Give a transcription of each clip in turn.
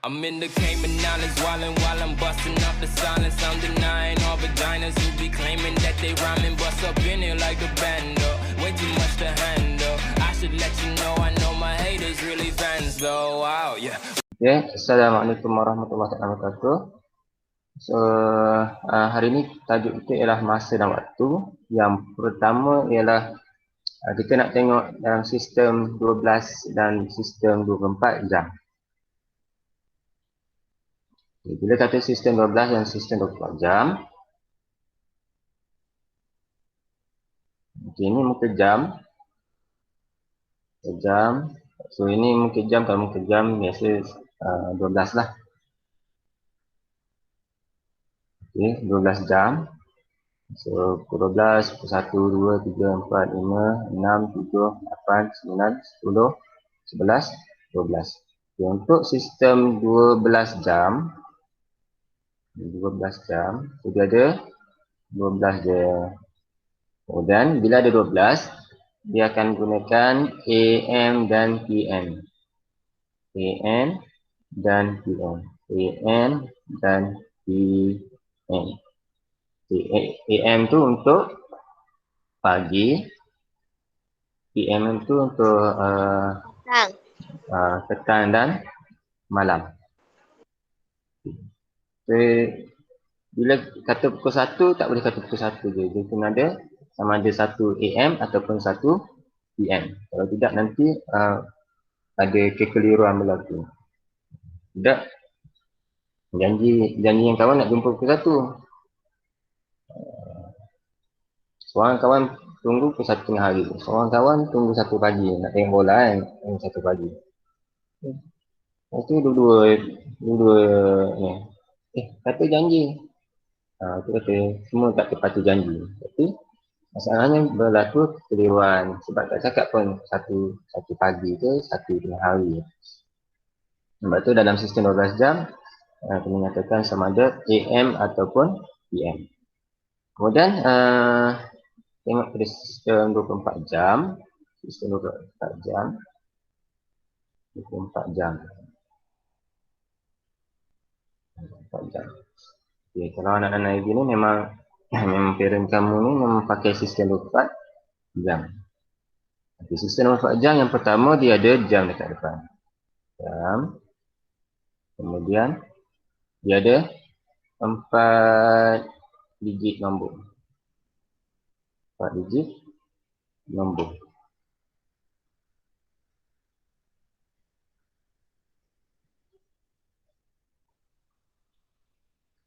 I'm in the Cayman Islands wildin' while I'm busting up the silence. I'm denying all vaginas who be claiming that they rhyming. Bust up in it like a bando, way too much to handle. I should let you know I know my haters really fans though. Wow, yeah. Okay, Assalamualaikum warahmatullahi wabarakatuh. So, hari ini tajuk kita ialah masa dan waktu. Yang pertama ialah kita nak tengok dalam sistem 12 dan sistem 24 jam. Okay, bila kata sistem 12 dan sistem 24 jam, okay, ini muka jam. Jam. So, ini muka jam, kalau muka jam biasa 12 lah. Okay, 12 jam. So, pukul 12, pukul 1, 2, 3, 4, 5, 6, 7, 8, 9, 10, 11, 12. Okay, untuk sistem 12 jam, so dia ada 12 je. Dan bila ada 12, dia akan gunakan AM dan PM. AM dan PM. AM dan PM. AM tu untuk pagi, PM tu untuk petang dan malam. So, bila kata pukul 1, tak boleh kata pukul 1 je. Dia kena ada sama ada 1 AM ataupun 1 PM. Kalau tidak nanti ada kekeliruan berlaku. Tidak. Janji yang kawan nak jumpa pukul 1. Seorang kawan tunggu pukul 1 tengah hari. Seorang kawan tunggu 1 pagi. Nak tengok bola kan. 1 pagi. Lepas tu dua-dua ni. Kata janji. Itu kata semua tak tepati janji. Tapi masalahnya berlaku kekeliruan. Sebab tak cakap pun satu pagi ke 1 tengah hari. Sebab tu dalam sistem 12 jam kena nyatakan sama ada AM ataupun PM. Kemudian tengok pada sistem 24 jam. Sistem 24 jam. 24 jam. 24 jam. Okay, kalau anak-anak lagi ni memang parent kamu ni memang pakai sistem 24 jam. Okay, sistem 24 jam yang pertama dia ada jam dekat depan. Jam. Kemudian dia ada 4 digit nombor. 4 digit nombor.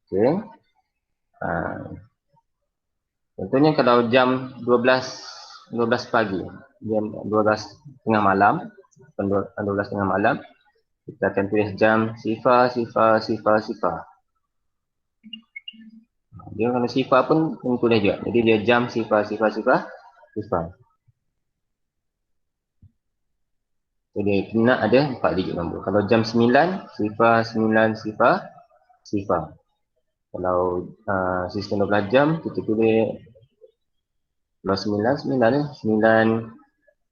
Okay. Contohnya kalau jam 12 pagi, jam 12 tengah malam, 12 tengah malam, kita akan tulis jam sifar. Dia kalau sifar pun tulis juga. Jadi dia jam sifar. So dia kena ada 4 digit nombor. Kalau jam 9, sifar. Kalau sistem 12 jam, kita tulis kalau 9 AM.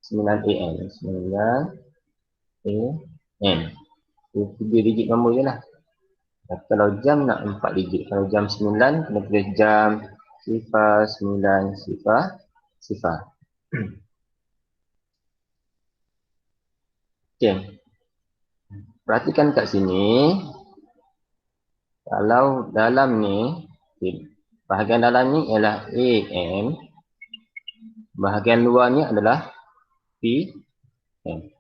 9 AM. 3 digit nombor je lah. Kalau jam nak 4 digit. Kalau jam 9, kena tulis jam sifar. Okay. Perhatikan kat sini. Kalau dalam ni, bahagian dalam ni ialah AM. Bahagian luar ni adalah PM.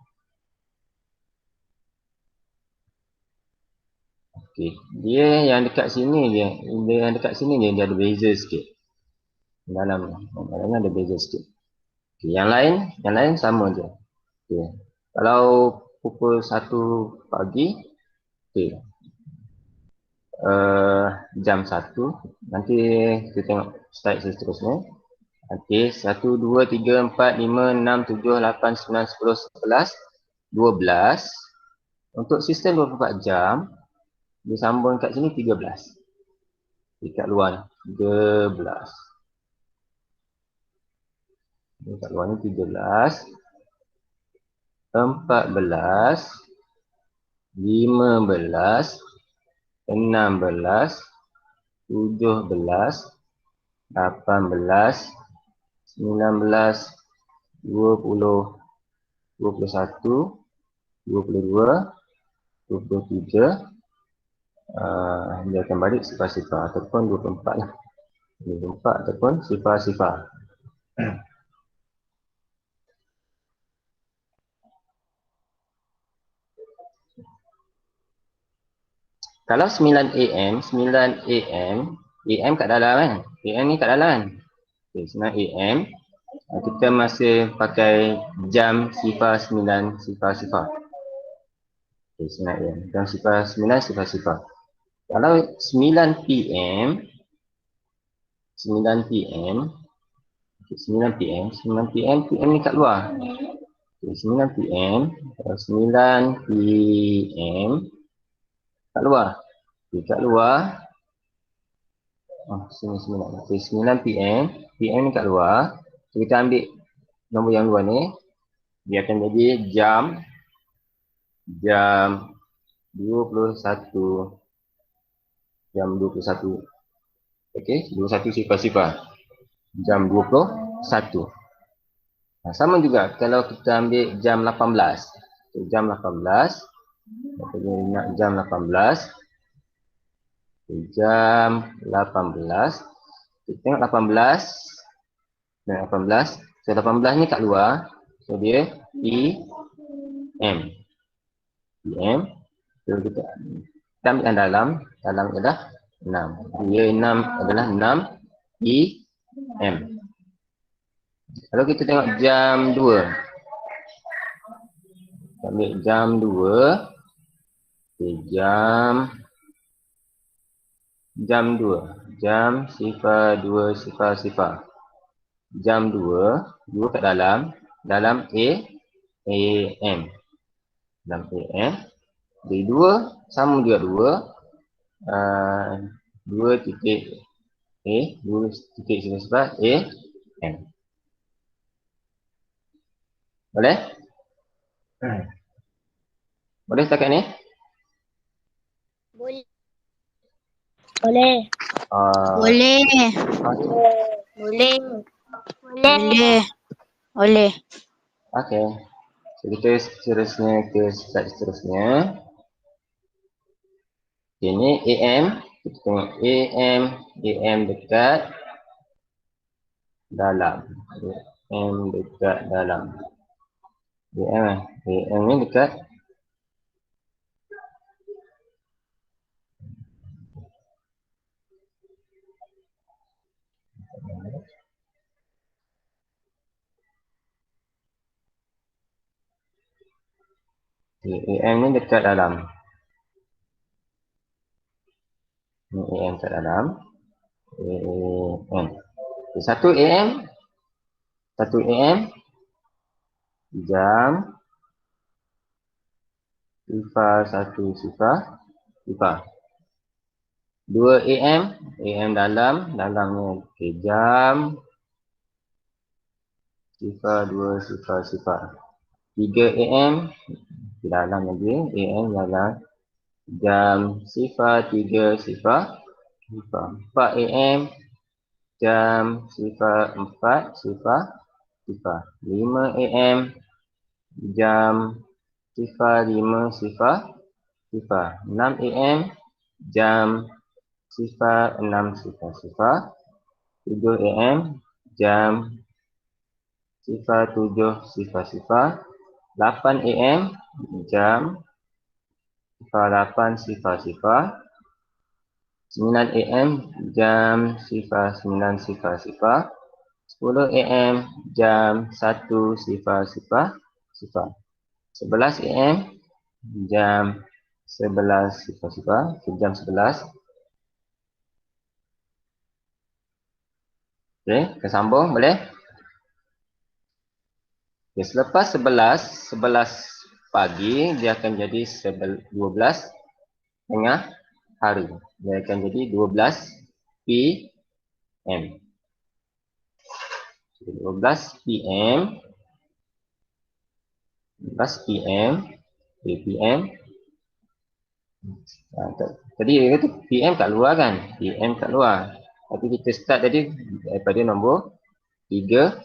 Okay. Dia yang dekat sini dia ada beza sikit. Dalam ni ada beza sikit. Okay. Yang lain sama je. Okay. Kalau pukul 1 pagi, okay. Jam 1, nanti kita tengok slide seterusnya. Okay, 1, 2, 3, 4, 5, 6, 7, 8, 9, 10, 11, 12. Untuk sistem 24 jam, disambung kat sini 13. Dekat luar ni, 13. Dekat luar ni 13. 14. 15, 16, 17, 18, 19, 20, 21, 22, 23, dia akan balik sifar-sifar ataupun 24 lah. 24 ataupun sifar-sifar. Kalau 9 AM, 9 AM, AM kat dalam kan? AM ni kat dalam kan? Okay, 9 AM, kita masih pakai jam sifar 9 sifar-sifar. Okay, 9 AM, jam sifar 9 sifar-sifar. Kalau 9 PM, 9 PM, okay, 9 PM, 9 PM, PM ni kat luar. Okay, 9 PM, 9 PM, kat luar. Okay, kat luar. Oh, sini 9. Okay, 9 PM. PM ni kat luar. So, kita ambil nombor yang luar ni. Dia akan jadi jam 21. Jam 21. Okay, 21 sifar-sifar. Jam 21. Nah, sama juga kalau kita ambil jam 18. So, jam 18. Kita nak jam 18. Jam 18. Kita tengok 18. Dan 18. So 18 ni kat luar. So dia PM. PM. So kita ambil yang dalam. Dalam adalah 6. Dia 6 adalah 6 PM. Kalau kita tengok jam 2. Kita ambil jam 2. Okay, jam 2. Jam sifar 2 sifar sifar. Jam 2. 2 kat dalam. Dalam AM. Dalam AM. Jadi 2 sama juga 2. 2 titik A. 2 titik sifar sifar AM. Boleh? Boleh setakat ni? Boleh. Boleh. Boleh. Boleh. Boleh. Boleh. Okey. So kita seterusnya ke slide seterusnya. Okay, ni AM. Kita tengok AM. AM dekat dalam. AM dekat dalam. AM ni dekat AM ni dekat dalam. Ni AM dekat dalam. AM. 1 AM. 1 AM. Jam. Sifar 1 sifar. Sifar. 2 AM. AM dalam. Dalamnya. Okay, jam. Sifar 2 sifar sifar. 3 AM. Di dalam lagi. AM dalam. Jam sifar 3 sifar. Sifar. 4 AM. Jam sifar 4 sifar. Sifar. 5 AM. Jam sifar 5 sifar. Sifar. 6 AM. Jam sifar 6 sifar sifar. 7 AM. Jam sifar 7 sifar sifar. 8 AM. Jam sifar 8 sifar sifar. 9 AM. Jam sifar 9 sifar sifar. 10 AM. Jam 1 sifar sifar sifar. 11 AM. Jam 11 sifar sifar. Jam 11. Okey, kita sambung boleh? Okay, selepas 11 pagi dia akan jadi 12 tengah hari. Dia akan jadi 12 PM. 12 PM. 12 PM. PM. Tadi dia kata PM kat luar kan? PM kat luar. Tapi kita start tadi daripada nombor 13,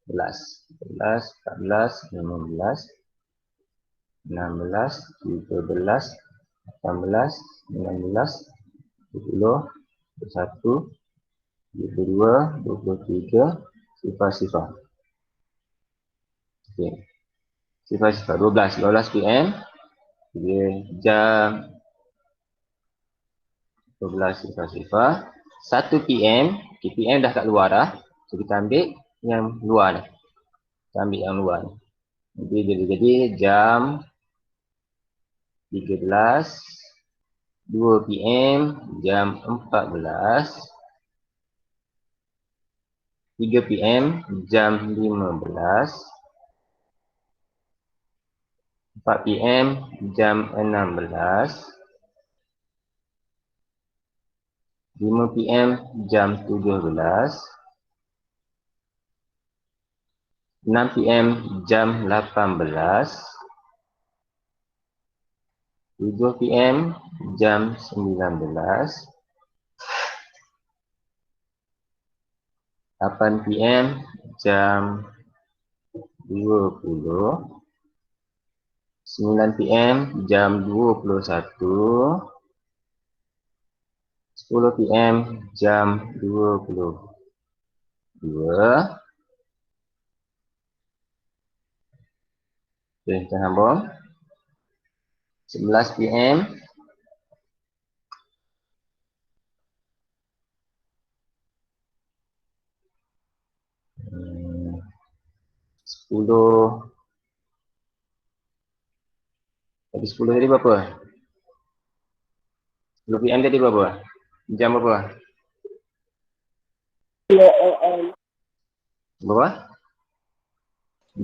14, 15, 16, 17, 18, 19, 20, 21, 22, 23, sifar-sifar. Okey. Sifar-sifar 12 PM. Dia jam 12 sifar-sifar. 1 PM, okay, PM dah kat luar dah. So kita ambil yang luar ni. Kita ambil yang luar ni. Jadi jam 13, 2 PM, jam 14, 3 PM, jam 15, 4 PM, jam 16, 5 PM, jam 17, 6 PM, jam 18, 7 PM, jam 19, 8 PM, jam 20, 9 PM, jam 21, 10 PM, jam 22. Okey, kita sambung. 11 PM, sepuluh. Tadi 10 tadi berapa? 10 PM tadi berapa? Jam berapa? Berapa?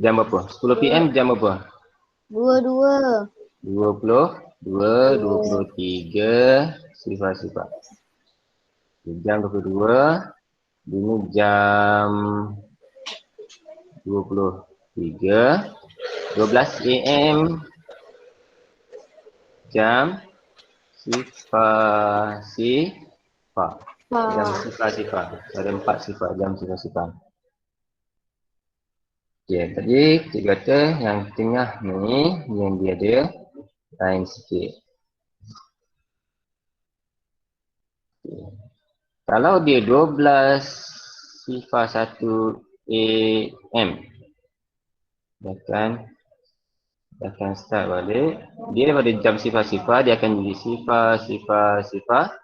Jam berapa? 10 PM jam berapa? 22. 22, 23, sifar-sifar. Jam 22, ini jam 23, 12 AM, jam sifar-sifar. Jam sifar-sifar. Ada 4 sifar, jam sifar-sifar. Okey, tadi kita kata yang tengah ni yang dia ada lain sikit. Okay. Kalau dia 12 sifar 1 AM, dia akan start balik. Dia daripada jam sifar-sifar, dia akan jadi sifar-sifar 1.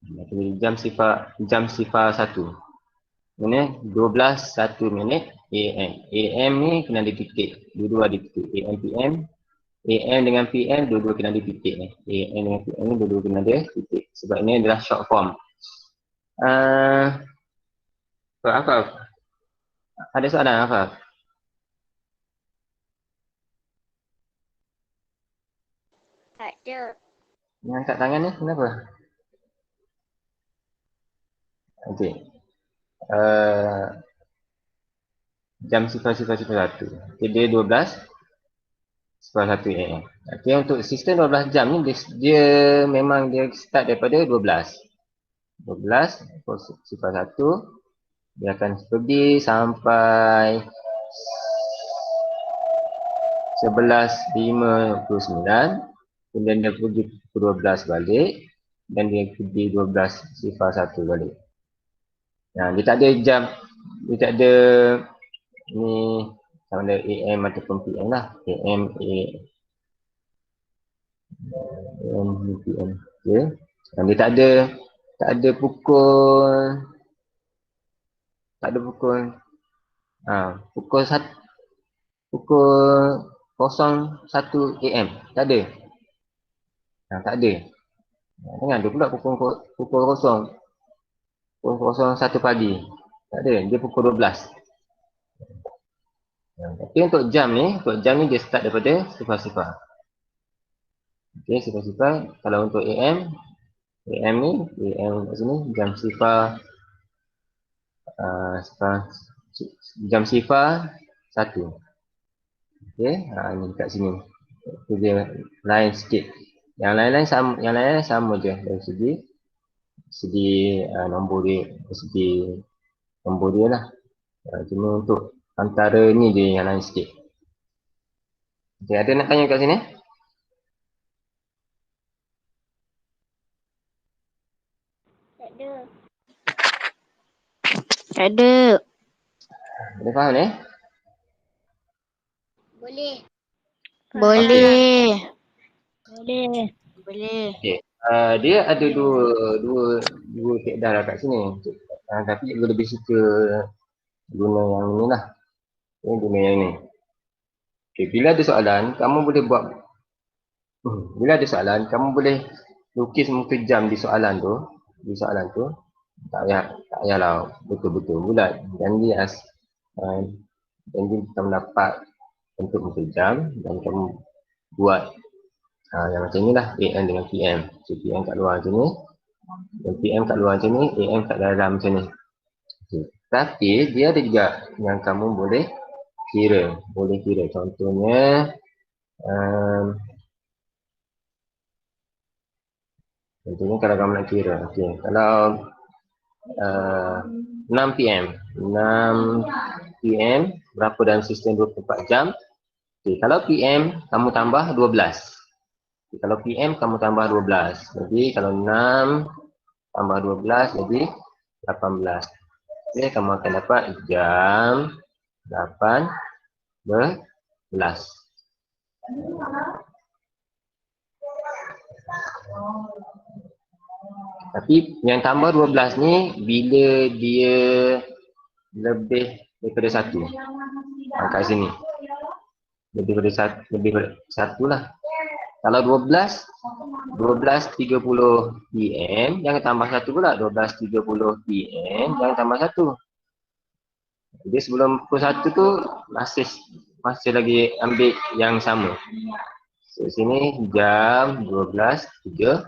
Dia akan jadi jam sifar 1. Ini 12:01 AM. AM ni kena ada titik. Dua-dua ada titik. AM, PM. AM dengan PM dua-dua kena ada titik ni. AM dengan PM ni dua-dua kena ada titik. Sebab ini adalah short form. Apa? Ada soalan apa? Tak ada. Yang angkat tangan ni kenapa? Okey. Jam sifar-sifar 1. Okay, dia 12 sifar 1 AM. Okay, untuk sistem 12 jam ni dia memang dia start daripada 12. 12 sifar 1. Dia akan pergi sampai 11:59. Kemudian dia pergi pukul 12 balik. Dan dia pergi 12 sifar 1 balik. Nah, dia tak ada jam. Dia tak ada ni sama ada AM ataupun PM lah. AM, PM. Okay. Dan dia tak ada pukul pukul 01 AM. Tak ada. Tak ada. Jangan dia pula pukul 01 pagi. Tak ada. Dia pukul 12. Tapi untuk jam ni dia start daripada sifar-sifar. Okey, sifar-sifar. Kalau untuk AM ni, AM kat sini jam sifar jam sifar 1. Okey, ni kat sini. Itu dia lain sikit. Yang lain-lain sama je dari segi nombor dia, segi nombor dia lah. Cuma untuk antara ni dia yang lain sikit. Okay, ada nak tanya kat sini? Tak ada. Tak ada. Ada faham ni? Boleh. Boleh. Boleh. Boleh. Okay. Dia ada dua kaedah lah kat sini. Tapi cikgu lebih suka guna yang ni lah. Guna yang ni. Okay, bila ada soalan, kamu boleh buat bila ada soalan, kamu boleh lukis muka jam di soalan tu. Tak payahlah betul-betul bulat. Janji kita mendapat bentuk muka jam dan kamu buat yang macam ni lah, AM dengan PM. So PM kat luar macam ni, dan PM kat luar macam ni, AM kat dalam macam ni. Okay. Tapi dia ada juga yang kamu boleh kira. Contohnya kalau kamu nak kira, okay. Kalau 6 PM berapa dalam sistem 24 jam? Okay. Kalau PM kamu tambah 12. Okay. Kalau PM kamu tambah 12. Jadi kalau 6 tambah 12 jadi 18. Okay. Kamu akan dapat jam 18. Tapi yang tambah 12 ni bila dia lebih daripada 1. Kat sini. Lebih daripada 1 lah. Kalau 12.30 PM jangan tambah 1 pula. 12.30 PM jangan tambah 1. Jadi sebelum pukul 1 tu masih lagi ambil yang sama. So sini jam 12.30.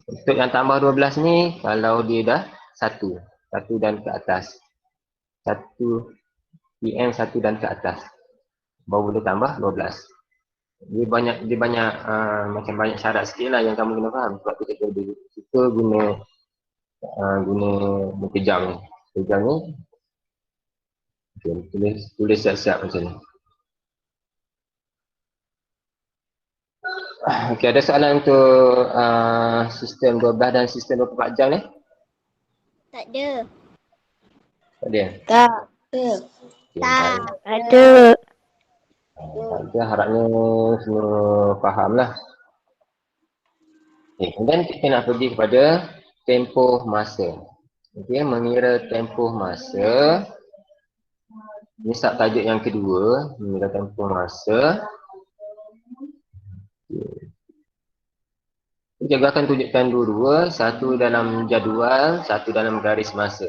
Untuk yang tambah 12 ni, kalau dia dah 1 dan ke atas. 1 PM 1 dan ke atas. Baru boleh tambah 12. Dia banyak macam banyak syarat sikit lah yang kamu kena faham. Sebab tu kita suka guna muka jam ni. Muka jam ni, okay, tulis siap-siap macam ni. Okey, ada soalan untuk sistem 12 dan sistem 24 jam ni? Tak ada. Tak ada? Tak. Okay, Tak. Ada. tak ada, harapnya semua faham lah. Okay, kemudian kita nak pergi kepada tempoh masa. Okay, mengira tempoh masa. Ini subtajuk yang kedua, mengira tempoh masa. Cikgu akan tunjukkan dua-dua, satu dalam jadual, satu dalam garis masa.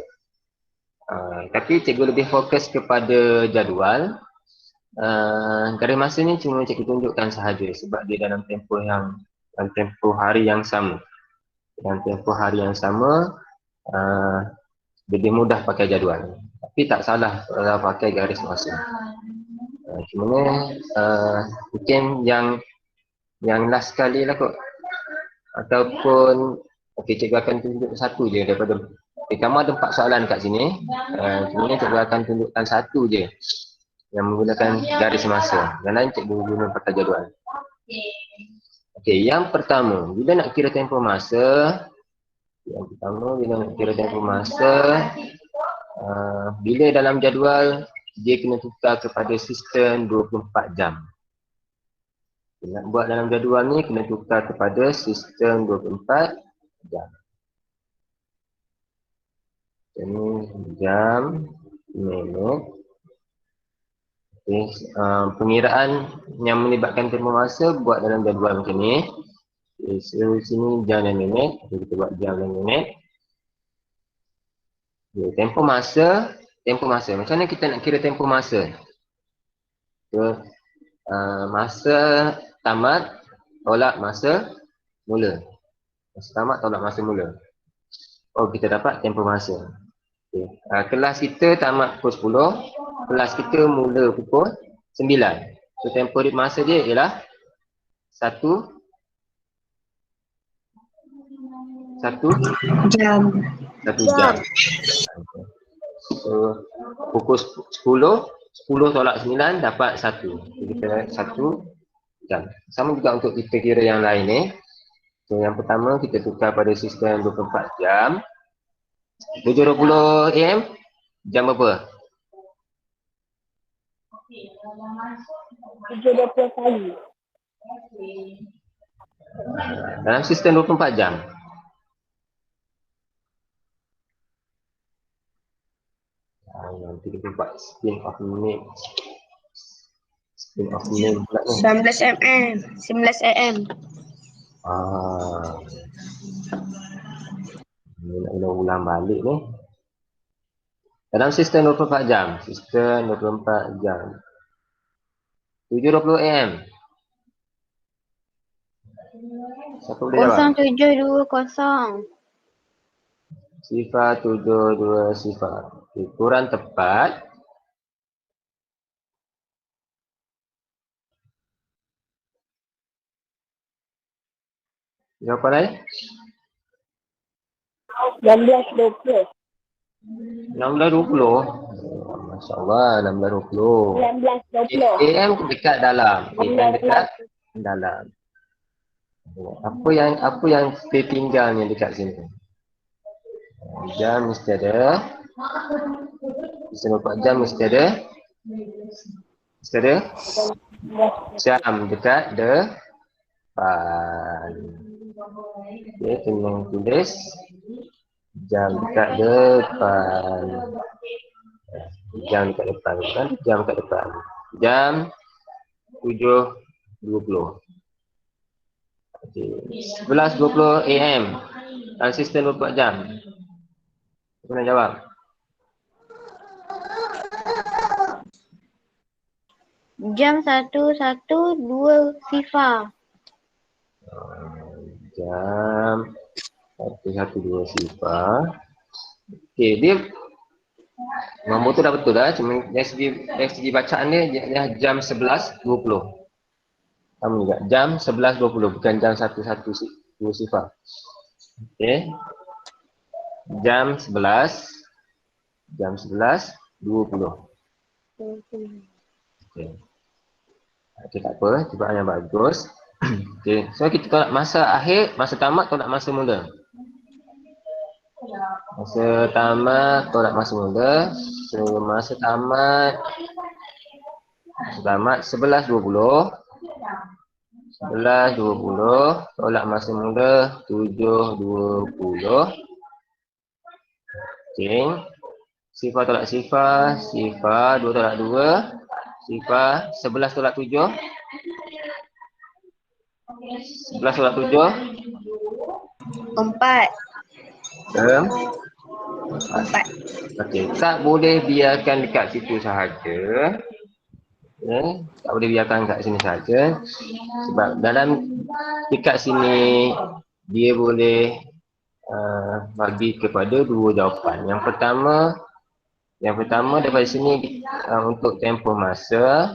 Tapi cikgu lebih fokus kepada jadual. Garis masa ni cuma cikgu tunjukkan sahaja sebab dia dalam tempoh hari yang sama. Dalam tempoh hari yang sama, lebih mudah pakai jadual. Tapi tak salah kalau pakai garis masa. Cuma mungkin yang last sekali lah kot. Ataupun, okey, cikgu akan tunjuk satu je daripada, kamu ada 4 soalan kat sini. Cuma cikgu akan tunjukkan satu je yang menggunakan garis masa. Yang lain cikgu guna pakai jadual. Okey, yang pertama, bila nak kira tempoh masa, bila dalam jadual, dia kena tukar kepada sistem 24 jam. Nak buat dalam jadual ni kena tukar kepada sistem 24 jam. Ini jam, minit. Okay. Pengiraan yang melibatkan tempoh masa buat dalam jadual macam ni. Okay. So sini jam dan minit. Okay, kita buat jam dan minit. Okay. Tempoh masa. Macam mana kita nak kira tempoh masa? So, masa tamat tolak masa mula. Masa tamat tolak masa mula. Oh, kita dapat tempoh masa. Okay. Kelas kita tamat pukul 10. Kelas kita mula pukul 9. So tempoh masa dia ialah 1 Jam. jam. So pukul 10 tolak 9 dapat 1. Jadi kita 1 jam. Sama juga untuk kita kira yang lain ni. So yang pertama kita tukar pada sistem 24 jam. 7.20 AM jam berapa? 7.20 pagi. Dalam sistem 24 jam. Yang 34 spin of minute. Spin of minute pula ni. 19 AM. 19 AM. Ni nak kena ulang balik ni. Dalam sistem 24 jam. Sistem 24 jam. 7.20 AM. Siapa boleh jawab? 0720. Sifar 72 sifar. Okay, kurang tepat. Jawapan lain? 16.20. 16.20. Masya Allah, 16.20. 19.20. AM dekat dalam. AM dekat dalam. Apa yang tertinggal ni dekat sini? Jam mesti ada. Sistem 24 jam mesti ada. Jam dekat depan. Okay, kena tulis jam dekat depan. Jam dekat depan kan? Jam dekat depan. Jam 7.20. Okay. 11.20 AM. Dalam sistem 24 jam. Siapa nak jawab? Jam 112 sifar. Jam 112 sifar. Okey, dia nombor tu dah betul dah. Cuma dari segi bacaan dia jam 11.20. Sama juga. Jam 11.20 bukan jam 112 sifar. Okey. Jam 11. Jam 11.20. Okey. Okey, tak apa. Cubaan yang bagus. Okey. So kita tolak masa akhir, masa tamat tolak masa mula. Masa tamat tolak masa mula. So masa tamat 11.20. 11.20 tolak masa mula 7.20. Okey. Sifar tolak sifar, sifar 2 tolak 2, sifar 11 tolak 7. 11 tolak 7. 4. 4. Okey, tak boleh biarkan dekat situ sahaja. Okay. Tak boleh biarkan kat sini saja. Sebab dalam dekat sini dia boleh bagi kepada dua jawapan. Yang pertama daripada sini untuk tempoh masa.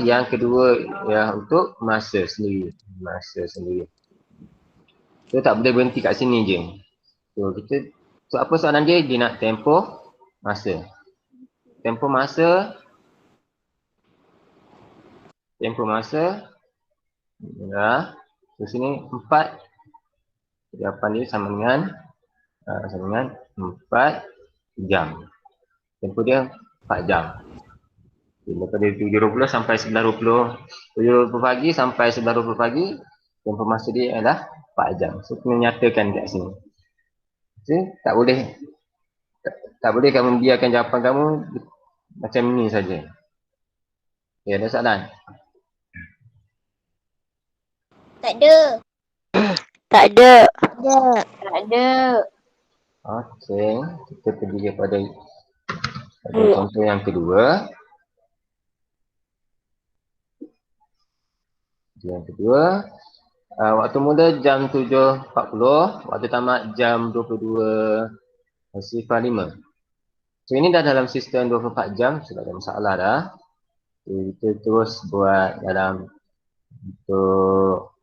Yang kedua ya untuk masa sendiri. So tak boleh berhenti kat sini je. So apa soalan dia? Dia nak tempoh masa. Tempoh masa ya. Di sini 4. Jawapan dia sama dengan 4 jam. Tempoh dia 4 jam. Daripada 7.20 sampai 9.20. 7.20 pagi sampai 9.20 pagi. Tempoh masa dia adalah 4 jam. So kena nyatakan kat sini. So, tak boleh kamu biarkan jawapan kamu macam ni saja. Ya, ada soalan? Tak ada. Tak ada. Okey, kita pergi kepada contoh yang kedua. Waktu mula jam 7.40, waktu tamat jam 22.05. So ini dah dalam sistem 24 jam, sudah ada masalah dah. Okay, kita terus buat dalam bentuk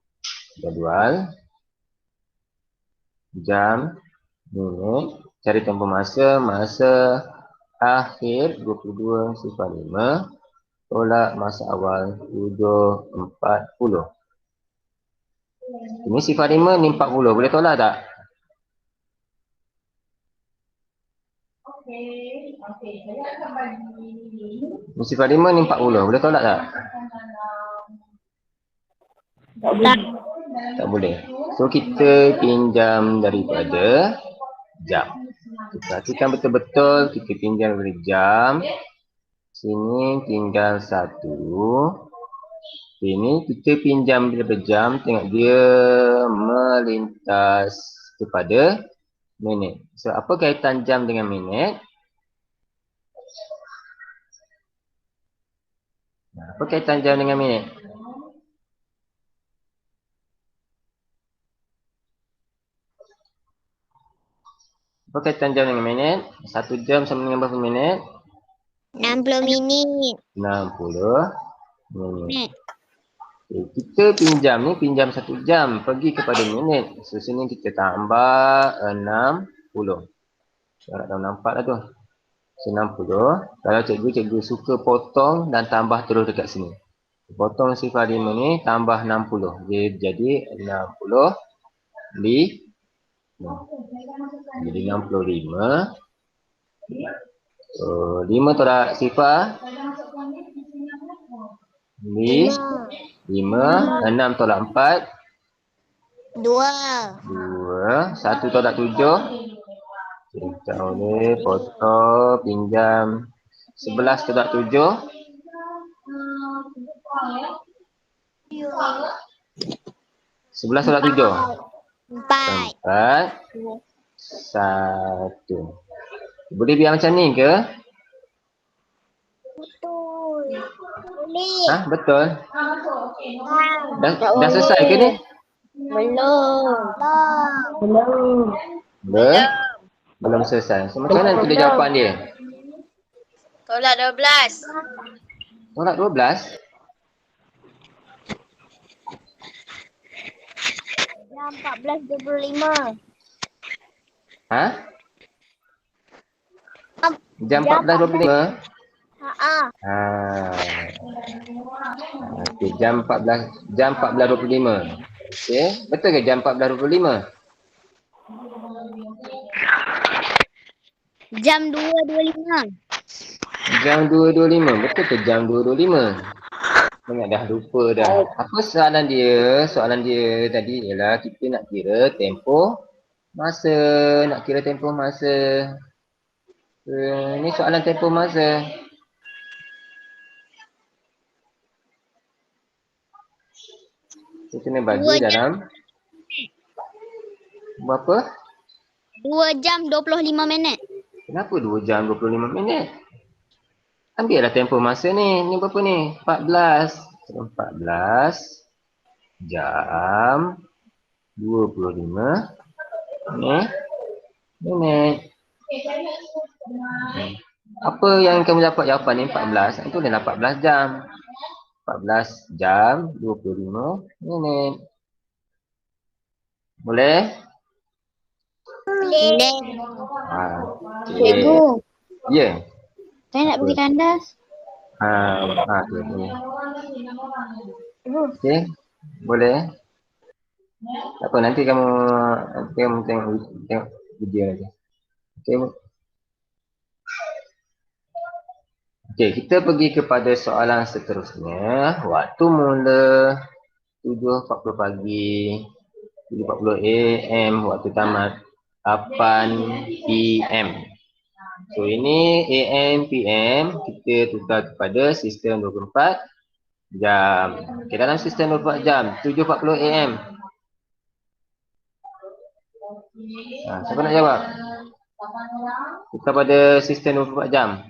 jadual. Jam, minit, cari tempoh masa, masa akhir 22.05, tolak masa awal 7.40. Ini 05, ni 40, boleh tolak tak? Ni 05, ni 40, boleh tolak tak? Tak boleh. Tak boleh. So kita pinjam daripada jam. Kita perhatikan betul-betul, kita pinjam daripada jam. Sini tinggal 1. Ini kita pinjam daripada jam, tengok dia melintas kepada minit. So apa kaitan jam dengan minit? Apa kaitan jam dengan minit? Apa kaitan jam dengan minit? 1 jam sama dengan berapa minit? 60 minit. 60 minit. Okay, kita pinjam ni, pinjam 1 jam, pergi kepada minit. So sini kita tambah 60. Saya tak nampak lah tu. So 60. Kalau cikgu suka potong dan tambah terus dekat sini. Potong 05 ni tambah 60. Dia jadi 60 jadi 65. So 5 tolak 0. 5, 6 tolak 4. 2. 1 tolak 7. Kita boleh potong, pinjam 11 tolak 7. 11 tolak 7. 4. 1. Boleh biar macam ni ke? Betul. Boleh. Ha, betul. Dah selesai ke ni? Belum. Belum selesai. So macam mana tulis jawapan dia? Tolak 12. Tolak 12. Jam 14.25. Ha? Jam 14.25. Okey, jam 14.25. Okey, betul ke jam 14.25? Jam 2.25. Jam 2.25. Betul ke jam 2.25? Banyak dah lupa dah. Apa soalan dia? Soalan dia tadi ialah kita nak kira tempoh masa. Nak kira tempoh masa. Ini soalan tempoh masa. Kita kena bagi dalam berapa? 2 jam 25 minit. Kenapa 2 jam 25 minit? Ambillah tempoh masa ni. Ni berapa ni? 14. 14 jam 25 minit. Apa yang kamu dapat jawapan ni? 14. Itu dah 14 jam. 14 jam 25 minit. Boleh? Boleh. Okay. Cikgu, Ya. saya nak pergi tandas. Okay. Okey. Boleh. Tak apa, nanti kamu tengok video nanti. Okey. Okey, kita pergi kepada soalan seterusnya. Waktu mula 7.40 pagi, 7.40 AM, waktu tamat 8 PM. So ini AM, PM, kita tukar kepada sistem 24 jam. Okay, dalam sistem 24 jam, 7.40 AM. Siapa nak jawab? Tukar pada sistem 24 jam.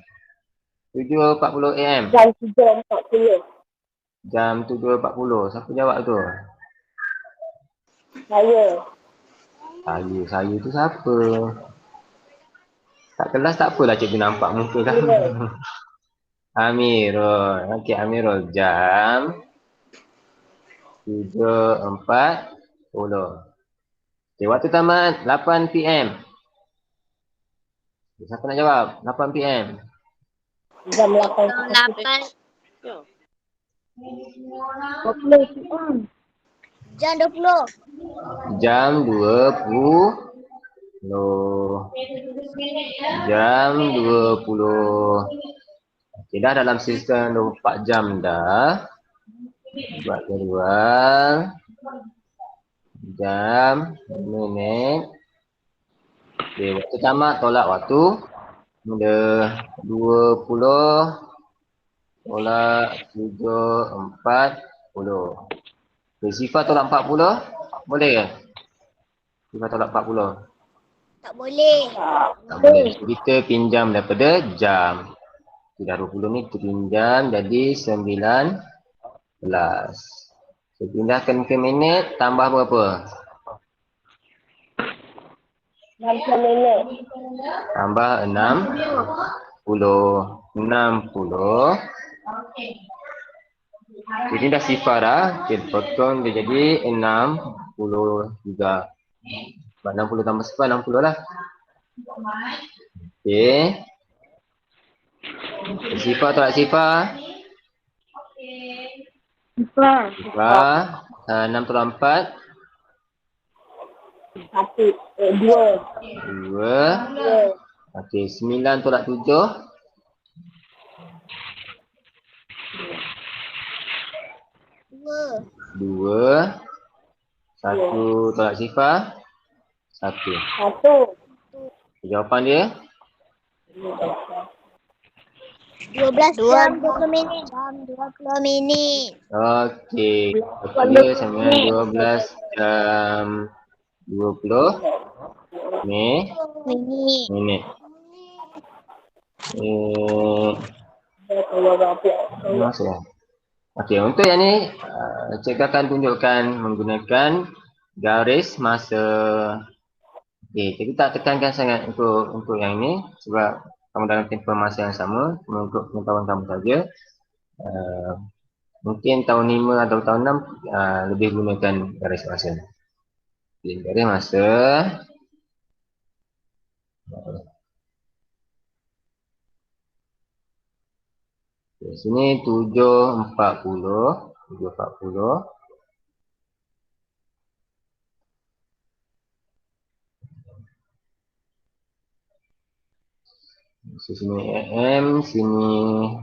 7.40 AM. Jam 3.40. Jam 7.40. Siapa jawab tu? Saya. Saya tu siapa? Tak kelas tak apalah cikgu nampak muka dah. Amirul. Okey, Amirul. Jam 7.40. Okey, waktu tamat 8 PM. Siapa nak jawab? 8 PM. Jam 8. 8. 20 PM. Jam 20. Jam 20. Jam 20. Okey, dah dalam sistem 24 jam dah. Buat jadual. Jam, minit. Okey, waktu tamat tolak waktu. Mula 20 tolak 7.40. Okay, sifar tolak 40. Boleh ke? Sifar tolak 40. Tak boleh. Tak boleh. Kita pinjam daripada jam. Dah 20 ni kita pinjam jadi 19. So, pindahkan ke minit, tambah berapa? 60 minit. Tambah 60. 60. Jadi dah sifar dah. Kita potong dia jadi 60 juga. Sebab 60 tambah sifar 60 lah. Okey. Sifar tak sifar? Sifar. Sifar. 6/4. 2. 2. Okey, 9 tolak 7. 2. 1 tolak sifar. 1. 1. Jawapan dia? 12 jam 20 minit. Jam 20 minit. Okey. Jawapan dia sama dengan 12 jam 20 Minit. minit. Masuk. Okey, untuk yang ni cikgu akan tunjukkan menggunakan garis masa. Okey, cikgu tak tekankan sangat untuk yang ini sebab kamu dalam tempoh masa yang sama, cuma untuk pengetahuan kamu saja. Mungkin tahun 5 atau tahun 6 lebih gunakan garis masa. Okey, garis masa. Di sini 7.40. 7.40. Sini AM, sini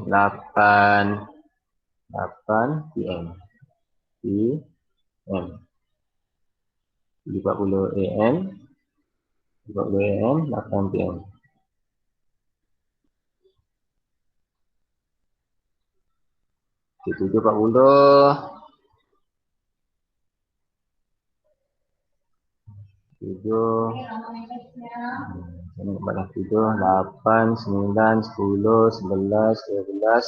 8 PM. PM. 7.40 AM. 7.40 AM, 8 PM. Okay, 7.40. 7. Ini 7, 8, 9, 10, 11, 12,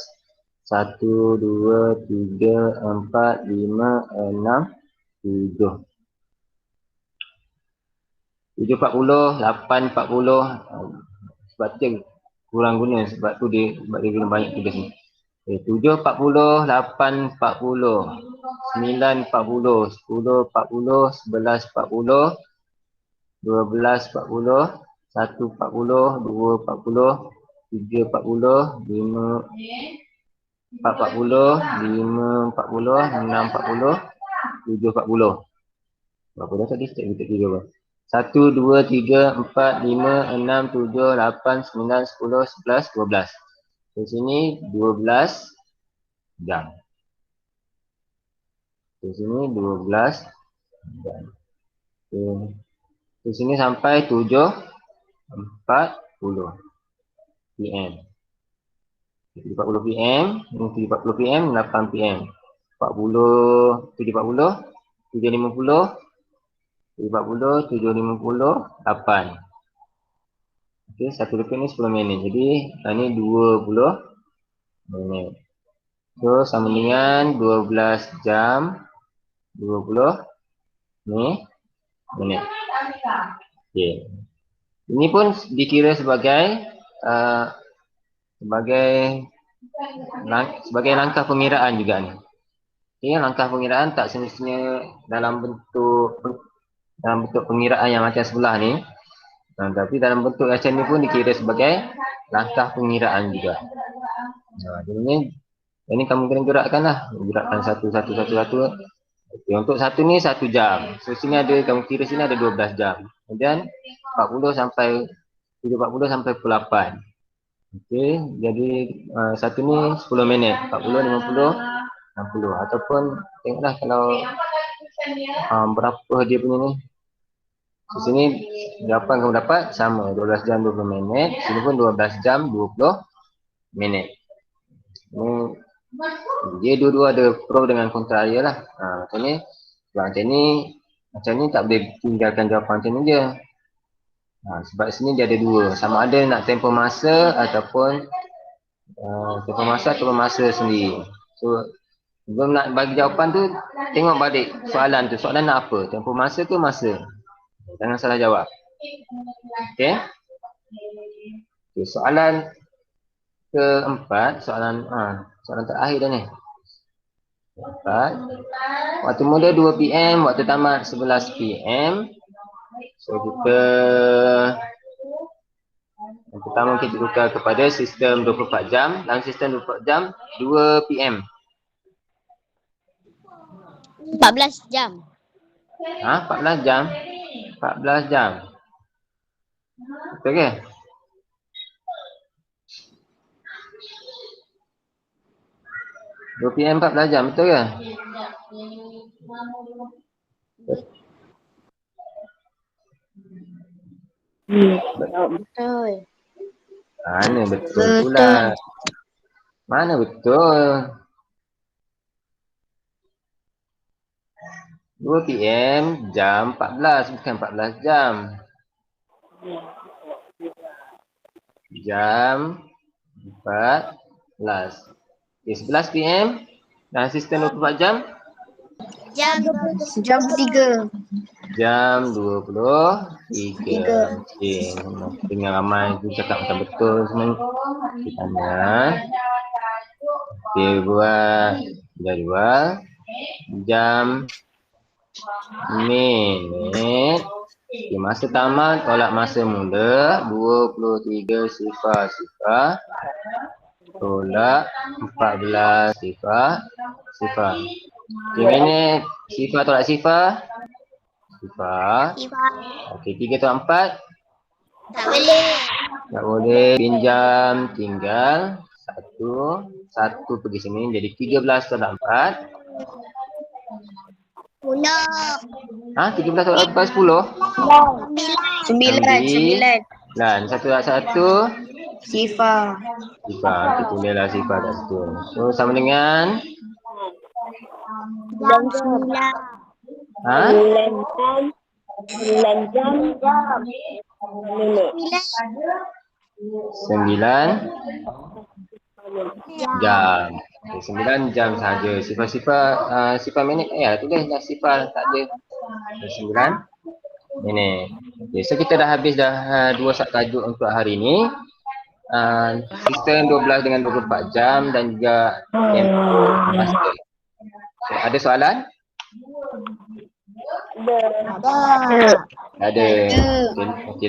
1, 2, 3, 4, 5, 6, 7. 7.40, 8.40. Sebab tu kurang guna sebab dia guna banyak tugas ni. 7.40, 8.40, 9.40, 10.40, 11.40, 12.40, 1.40, 2.40, 3.40, 5, 4.40, 5.40, 6.40, 7.40. Berapa dah tadi? Kita kira. 1, 2, 3, 4, 5, 6, 7, 8, 9, 10, 11, 12. Di sini 12 jam. Di sini 12 jam. Di sini sampai 7.40 PM. 7.40 PM, 7.40 PM, 8 PM. 40, 7.40, 7.50, 7.40, 7.50, 8. Okey, satu dekat ni 10 minit. Jadi, ini 20 minit. So, sama dengan 12 jam 20 minit. Okey. Ini pun dikira sebagai sebagai langkah pengiraan juga ni. Okay, langkah pengiraan tak semestinya dalam bentuk pengiraan yang macam sebelah ni. Tapi dalam bentuk macam ni pun dikira sebagai langkah pengiraan juga. Jadi ini kamu kena gerakkan lah. Gerakkan satu. Okay, untuk satu ni 1 jam. So sini ada, kamu kira sini ada 12 jam. Kemudian 40 sampai pukul 8. Okey, jadi satu ni 10 minit, 40, 50, 60. Ataupun tengoklah kalau berapa dia punya ni. So, sini jawapan kamu dapat sama, 12 jam 20 minit. Sini pun 12 jam 20 minit. Dia dua-dua ada pro dengan kontra dia lah. Macam ni tak boleh tinggalkan jawapan macam ni je. Sebab sini dia ada dua, sama ada nak tempoh masa ataupun masa sendiri. So sebelum nak bagi jawapan tu, tengok balik soalan tu, soalan nak apa, tempoh masa ke masa. Jangan salah jawab. Okay, soalan keempat, soalan terakhir dah ni. Waktu mula 2 PM, waktu tamat 11 PM. So yang pertama kita tukar kepada sistem 24 jam. Dalam sistem 24 jam 2 PM. 14 jam. 14 jam. 14 jam. Betul ke? PM 14 jam, betul ke? Betul. Mana betul pula? Mana betul? 2 PM jam 14, bukan 14 jam. Jam 14. Okay, 11 PM dalam sistem 24 jam. Jam 3. Jam 23. Okay, dengan ramai tu cakap macam betul semua. Kita tanya. Okay, buat jadual. Jam minit. Okay, masa tamat tolak masa mula 23 sifar tolak 14 sifar. Okay, minit sifar tolak sifar. Okey, 3 tolak 4. Tak boleh. Tak boleh. Pinjam tinggal 1 pergi sini. Jadi 13 tolak 4. 10. 13 tolak 4, 10. 9. 1 tolak 1. Sifar. Kita tulislah sifar kat situ. So sama dengan Jam 9. 9 jam minit. 9 jam. Okay, 9 jam saja. Sifar minit tulislah sifar, tak ada. 9 minit. Okay, so kita dah habis dah 2 sat tajuk untuk hari ni. Sistem 12 dengan 24 jam dan juga master. So, ada soalan? Ada. Ada. Okay.